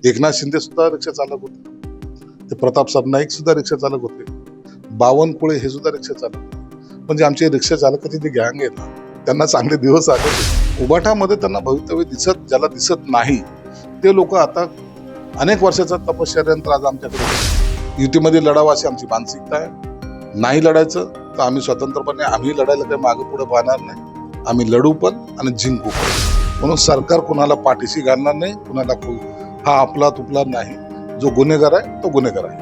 एकनाथ शिंदे सुद्धा रिक्षा चालक होते, ते प्रतापसाहेब नाईक सुद्धा रिक्षा चालक होते, बावनकुळे हे सुद्धा रिक्षा चालक होते. म्हणजे आमचे रिक्षा चालकाची जी गँग आहे ना, त्यांना चांगले दिवस आले. उबाठामध्ये त्यांना भवितव्य ज्याला दिसत नाही, ते लोक आता अनेक वर्षाचा तपश्चर्यानंतर आज आमच्याकडे युतीमध्ये लढावं अशी आमची मानसिकता आहे. नाही लढायचं तर आम्ही स्वतंत्रपणे आम्ही लढायला काही मागे पुढे पाहणार नाही. आम्ही लढू पण आणि जिंकू पण. म्हणून सरकार कुणाला पाठीशी घालणार नाही, कुणाला हा आपला तुपला नाही. जो गुन्हेगार आहे तो गुन्हेगार आहे.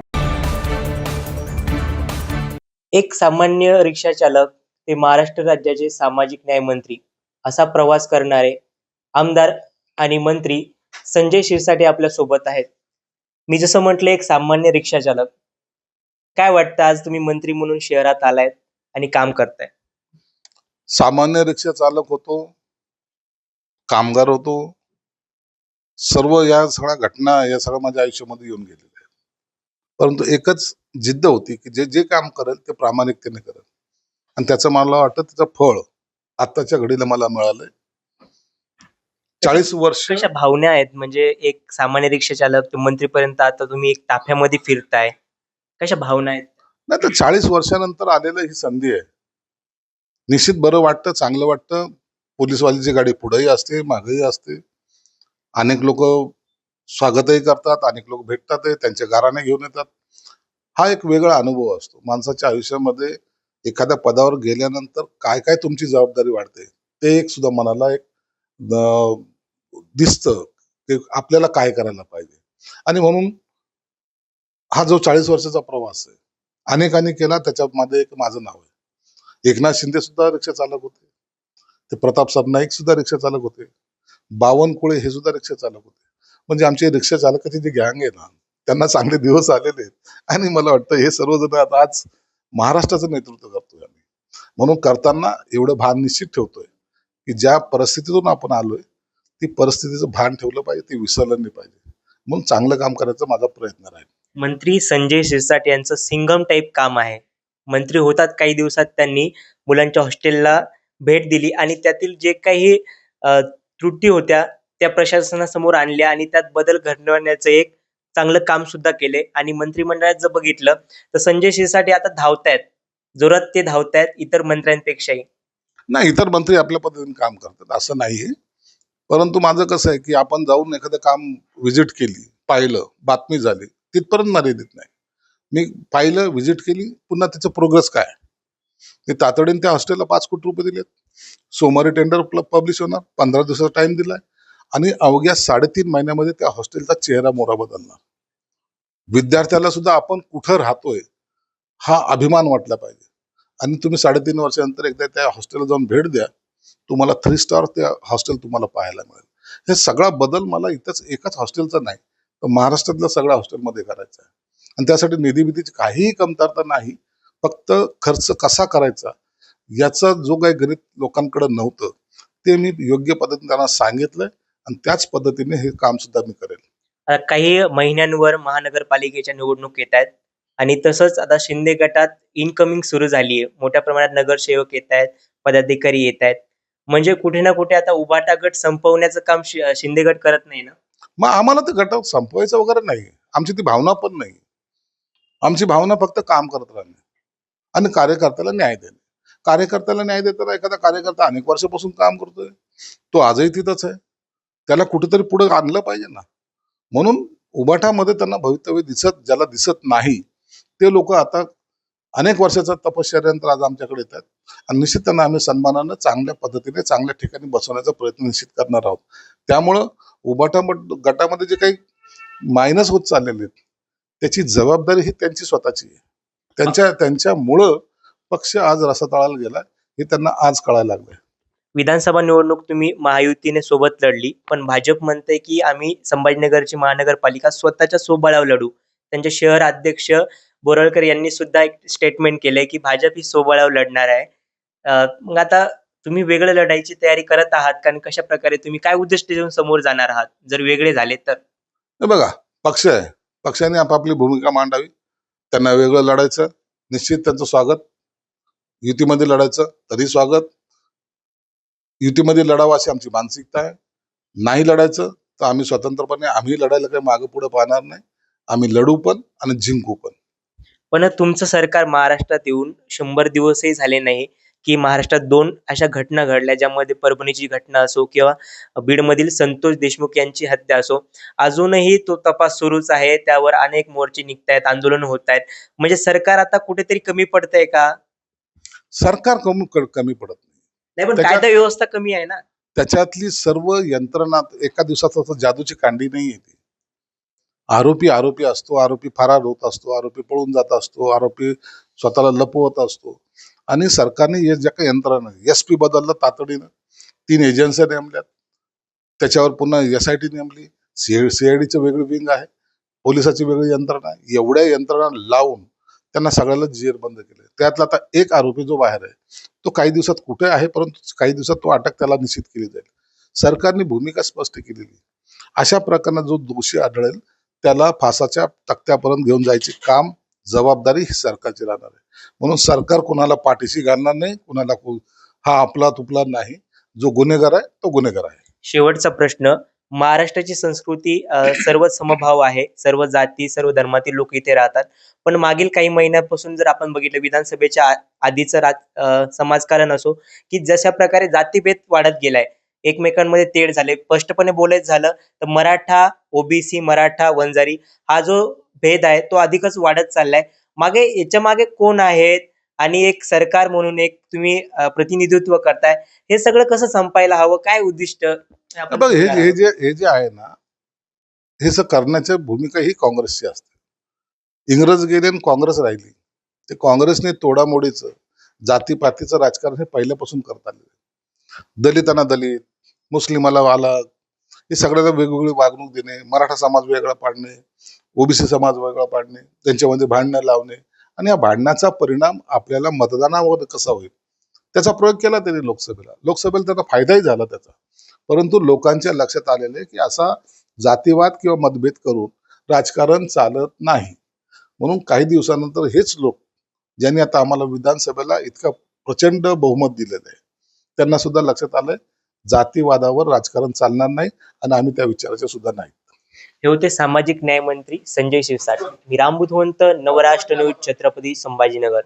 एक सामान्य रिक्षा चालक ते महाराष्ट्र राज्याचे सामाजिक न्याय मंत्री असा प्रवास करणारे आमदार आणि मंत्री संजय शिरसाट आपल्या सोबत आहेत. मी जसं म्हटलं, एक सामान्य रिक्षा चालक. काय वाटतं, आज तुम्ही मंत्री म्हणून शहरात आलायत आणि काम करताय? सामान्य रिक्षा चालक होतो, कामगार होतो, सर्व या सगळ्या घटना या सगळ्या माझ्या आयुष्यामध्ये येऊन गेलेल्या आहेत. परंतु एकच जिद्द होती की जे काम करेल ते प्रामाणिकतेने करेल, आणि त्याचं मला वाटतं त्याचं फळ आताच्या घडीला मला मिळालंय. 40 वर्ष. कशा भावना आहेत, म्हणजे एक सामान्य रिक्षा चालक ते मंत्रीपर्यंत आता तुम्ही एक ताफ्यामध्ये फिरताय, कशा भावना आहेत? नाही तर 40 वर्षानंतर आलेलं ही संधी आहे. निश्चित बरं वाटतं, चांगलं वाटतं. पोलीसवालीची गाडी पुढेही असते, मागेही असते. अनेक लोक स्वागतही करतात, अनेक लोक भेटतात, त्यांच्या गाराने घेऊन येतात. हा एक वेगळा अनुभव असतो माणसाच्या आयुष्यामध्ये. एखाद्या पदावर गेल्यानंतर काय काय तुमची जबाबदारी वाढते ते एक सुद्धा मनाला एक दिसतं की आपल्याला काय करायला पाहिजे. आणि म्हणून हा जो 40 वर्षाचा प्रवास आहे, अनेकांनी केला, त्याच्यामध्ये एक माझं नाव आहे. एकनाथ शिंदे सुद्धा रिक्षा चालक होते, ते प्रतापसाहेब नाईक सुद्धा रिक्षा चालक होते, बावनकुळे हे सुद्धा रिक्षा चालक होते. म्हणजे आमचे रिक्षा चालकाची जी गँग आहे ना, त्यांना चांगले दिवस आलेले आहेत. आणि मला वाटतं हे सर्वजण आता आज महाराष्ट्राचं नेतृत्व करतोय आम्ही. म्हणून करताना एवढं भान निश्चित ठेवतोय की ज्या परिस्थितीतून आपण आलोय ती परिस्थितीचं भान ठेवलं पाहिजे, ते विसरलं नाही पाहिजे. म्हणून चांगलं काम करायचा माझा प्रयत्न राहील. मंत्री संजय शिरसाट यांचं सिंघम टाईप काम आहे. मंत्री होतात काही दिवसात त्यांनी मुलांच्या हॉस्टेलला भेट दिली आणि त्यातील जे काही त्रुटी होत्या त्या प्रशासनासमोर आणल्या आणि त्यात बदल घडवण्याचं एक चांगलं काम सुद्धा केले. आणि मंत्रिमंडळात जर बघितलं तर संजय शिरसाट आता धावतायत, जोरात ते धावतायत इतर मंत्र्यांपेक्षाही. नाही, इतर मंत्री आपल्या पद्धतीने काम करतात असं नाहीये. परंतु माझं कसं आहे की आपण जाऊन एखादं काम व्हिजिट केली, पाहिलं, बातमी झाली, तिथपर्यंत मर्यादित नाही. मी पाहिलं, व्हिजिट केली, पुन्हा त्याचं प्रोग्रेस काय. ते तातडीने त्या हॉस्टेलला 5 कोटी रुपये दिलेत. सोमवारी टेंडर पब्लिश होणार, 15 दिवसाचा टाइम दिलाय, आणि अवघ्या 3.5 महिन्यामध्ये त्या हॉस्टेलचा चेहरा मोहरा बदलणार. विद्यार्थ्याला सुद्धा आपण कुठं राहतोय हा अभिमान वाटला पाहिजे. आणि तुम्ही 3.5 वर्षानंतर एकदा त्या हॉस्टेलला जाऊन भेट द्या, तुम्हाला 3 स्टार त्या हॉस्टेल तुम्हाला पाहायला मिळेल. हे सगळा बदल मला इथंच एकाच हॉस्टेलचा नाही तर महाराष्ट्रातल्या सगळ्या हॉस्टेलमध्ये करायचा आहे. आणि त्यासाठी निधीबिधीची काहीही कमतरता नाही. फक्त खर्च कसा करायचा याचा जो काही गणित लोकांकडे नव्हतं ते मी योग्य पद्धतीने त्यांना सांगितलंय, आणि त्याच पद्धतीने हे काम सुद्धा मी करेल. काही महिन्यांवर महानगरपालिकेच्या निवडणूक येत आहेत आणि तसंच आता शिंदे गटात इनकमिंग सुरू झाली आहे. मोठ्या प्रमाणात नगरसेवक येत आहेत, पदाधिकारी येत आहेत. म्हणजे कुठे ना कुठे आता उभाटा गट संपवण्याचं काम शिंदे गट करत नाही ना. मग आम्हाला ते गट संपवायचं वगैरे नाही, आमची ती भावना पण नाही. आमची भावना फक्त काम करत राहणे आणि कार्यकर्त्याला न्याय देणे. कार्यकर्त्याला न्याय देताना एखादा कार्यकर्ता अनेक वर्षापासून काम करतोय, तो आजही तिथंच आहे, त्याला कुठेतरी पुढे आणलं पाहिजे ना. म्हणून उबाठामध्ये त्यांना भवितव्य ज्याला दिसत नाही, ते लोक आता अनेक वर्षाचा तपश्चर्यानंतर आज आमच्याकडे येतात. आणि निश्चित त्यांना आम्ही सन्मानानं चांगल्या पद्धतीने चांगल्या ठिकाणी बसवण्याचा प्रयत्न निश्चित करणार आहोत. त्यामुळं उबाठा गटामध्ये जे काही मायनस होत चाललेले आहेत त्याची जबाबदारी ही त्यांची स्वतःची आहे. त्यांच्यामुळं पक्ष आज रसातळाला गेला हे त्यांना आज कळायला लागलंय. विधानसभा निवडणूक तुम्ही महायुतीने सोबत लढली, पण भाजप म्हणते की आम्ही संभाजीनगरची महानगरपालिका स्वतःच्या स्वबळावर लढू. त्यांचे शहर अध्यक्ष बोरळकर यांनी सुद्धा एक स्टेटमेंट केलंय की भाजप ही स्वबळावर लढणार आहे. मग आता तुम्ही वेगळं लढायची तयारी करत आहात का, आणि कशा प्रकारे तुम्ही काय उद्दिष्ट घेऊन समोर जाणार आहात जर वेगळे झाले तर? बघा, पक्ष आहे, पक्षाने आपापली भूमिका मांडावी. त्यांना वेगळं लढायचं, निश्चित त्यांचं स्वागत. युतीमध्ये लढायचं तरी स्वागत. युतीमध्ये लढावं अशी आमची मानसिकता आहे. नाही लढायचं तर आम्ही स्वतंत्रपणे आम्ही लढायला काही मागे पुढे पाहणार नाही. आम्ही लढू पण आणि जिंकू पण. पण तुमचं सरकार महाराष्ट्रात येऊन 100 दिवसही झाले नाही, की महाराष्ट्रात 2 अशा घटना घडल्या, ज्यामध्ये परभणीची घटना असो किंवा बीडमधील संतोष देशमुख यांची हत्या असो. अजूनही तो तपास सुरूच आहे. त्यावर अनेक मोर्चे निघतायत, आंदोलन होतायत. म्हणजे सरकार आता कुठेतरी कमी पडतंय का? सरकार कमी पडत नाही. नाही, पण त्याच्यात कायदा व्यवस्था कमी आहे ना. त्याच्यातली सर्व यंत्रणा एका दिवसात असं जादूची कांडी नाही येते. आरोपी आरोपी असतो, आरोपी फरार होत असतो, आरोपी पळून जात असतो, आरोपी स्वतःला लपवत असतो. आणि सरकारने हे ज्या काही यंत्रणा, SP बदललं तातडीनं, 3 एजन्सी नेमल्यात, त्याच्यावर पुन्हा SIT नेमली, CIDचं वेगळी विंग आहे, पोलिसाची वेगळी यंत्रणा आहे. एवढ्या यंत्रणा लावून त्यांना सगळ्याला जेरबंद केलं. त्यातला आता एक आरोपी जो बाहेर आहे, तो काही दिवसात कुठे आहे, परंतु काही दिवसात तो अटक त्याला निश्चित केली जाईल. सरकारने भूमिका स्पष्ट केलेली. अशा प्रकरणात जो दोषी आढळेल त्याला फासाच्या तख्त्यापर्यंत घेऊन जायचे काम, जबाबदारी ही सरकारची राहणार आहे. म्हणून सरकार कोणाला पाठीशी घालणार नाही, कोणाला हा आपला तुपला नाही. जो गुन्हेगार आहे तो गुन्हेगार आहे. शेवटचा प्रश्न, महाराष्ट्राची संस्कृती सर्व समभाव आहे. सर्व जाती, सर्व धर्मातील लोक इथे राहतात. पण मागील काही महिन्यापासून जर आपण बघितलं, विधानसभेच्या आधीचं समाजकारण असो, की जशा प्रकारे जातीभेद वाढत गेलाय, एकमेकांमध्ये तेढ झाले. स्पष्टपणे बोलायचं झालं तर मराठा, OBC, मराठा, वंजारी हा जो भेद आहे तो अधिकच वाढत चाललाय. याच्या मागे कोण आहेत? आणि एक सरकार म्हणून एक तुम्ही प्रतिनिधित्व करताय, हे सगळं कसं संपायला हवं? काय उद्दिष्ट आपण बघ, करावं? हे जे आहे ना, हे करण्याची भूमिका ही काँग्रेसची असते. इंग्रज गेले आणि काँग्रेस राहिली. ते काँग्रेसने तोडामोडीचं, जातीपातीचं राजकारण हे पहिल्यापासून करत आलेलं आहे. दलितांना दलित, मुस्लिमाला अलग, हे सगळ्यांना वेगवेगळी वागणूक देणे, मराठा समाज वेगळा पाडणे, OBC समाज वेगळा पाडणे, त्यांच्यामध्ये भांडणं लावणे, आणि या भांडणाचा परिणाम आपल्याला मतदानावर कसा होईल त्याचा प्रयोग केला त्यांनी लोकसभेला त्यांना फायदाही झाला त्याचा. परंतु लोकांच्या लक्षात आलेलं आहे की असा जातीवाद किंवा मतभेद करून राजकारण चालत नाही. म्हणून काही दिवसानंतर हेच लोक, ज्यांनी आता आम्हाला विधानसभेला इतका प्रचंड बहुमत दिलेलं आहे, त्यांना सुद्धा लक्षात आलंय जातीवादावर राजकारण चालणार नाही, आणि आम्ही त्या विचाराचे सुद्धा नाही. हे होते सामाजिक न्याय मंत्री संजय शिरसाट. मी राम बुधवंत, नवराष्ट्र न्यूज, छत्रपती संभाजीनगर.